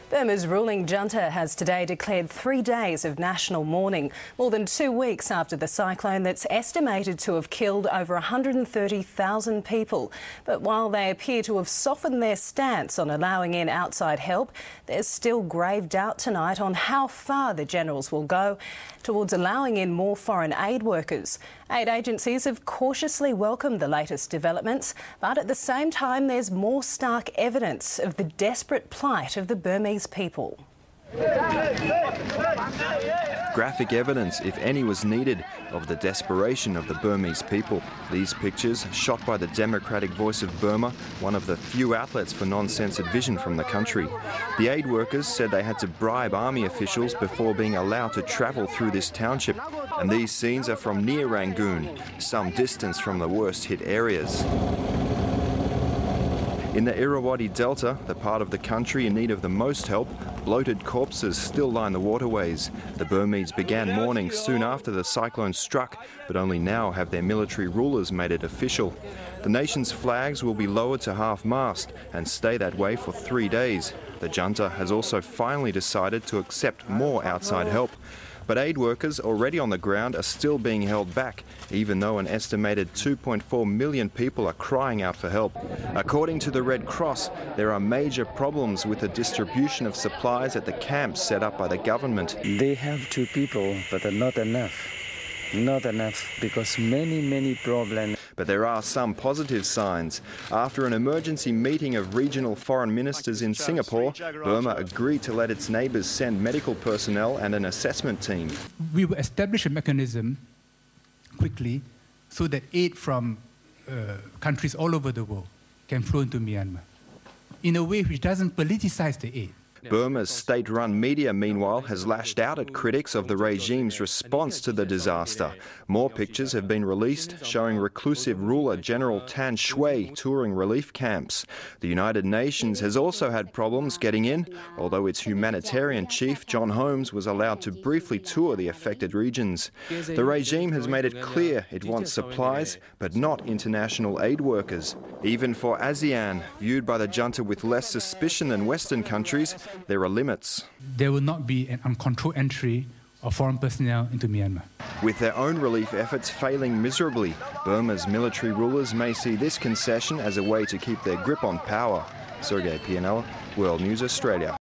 Burma's ruling junta has today declared 3 days of national mourning, more than 2 weeks after the cyclone that's estimated to have killed over 130,000 people. But while they appear to have softened their stance on allowing in outside help, there's still grave doubt tonight on how far the generals will go towards allowing in more foreign aid workers. Aid agencies have cautiously welcomed the latest developments, but at the same time there's more stark evidence of the desperate plight of the Burmese people. Graphic evidence, if any was needed, of the desperation of the Burmese people. These pictures, shot by the Democratic Voice of Burma, one of the few outlets for non-censored vision from the country. The aid workers said they had to bribe army officials before being allowed to travel through this township. And these scenes are from near Rangoon, some distance from the worst hit areas. In the Irrawaddy Delta, the part of the country in need of the most help, bloated corpses still line the waterways. The Burmese began mourning soon after the cyclone struck, but only now have their military rulers made it official. The nation's flags will be lowered to half-mast and stay that way for 3 days. The junta has also finally decided to accept more outside help. But aid workers already on the ground are still being held back, even though an estimated 2.4 million people are crying out for help. According to the Red Cross, there are major problems with the distribution of supplies at the camps set up by the government. They have 2 people, but not enough. Not enough, because many problems. But there are some positive signs. After an emergency meeting of regional foreign ministers in Singapore, Burma agreed to let its neighbours send medical personnel and an assessment team. We will establish a mechanism quickly so that aid from countries all over the world can flow into Myanmar in a way which doesn't politicize the aid. Burma's state-run media, meanwhile, has lashed out at critics of the regime's response to the disaster. More pictures have been released showing reclusive ruler General Tan Shui touring relief camps. The United Nations has also had problems getting in, although its humanitarian chief, John Holmes, was allowed to briefly tour the affected regions. The regime has made it clear it wants supplies, but not international aid workers. Even for ASEAN, viewed by the junta with less suspicion than Western countries, there are limits. There will not be an uncontrolled entry of foreign personnel into Myanmar. With their own relief efforts failing miserably, Burma's military rulers may see this concession as a way to keep their grip on power. Sergei Pianella, World News Australia.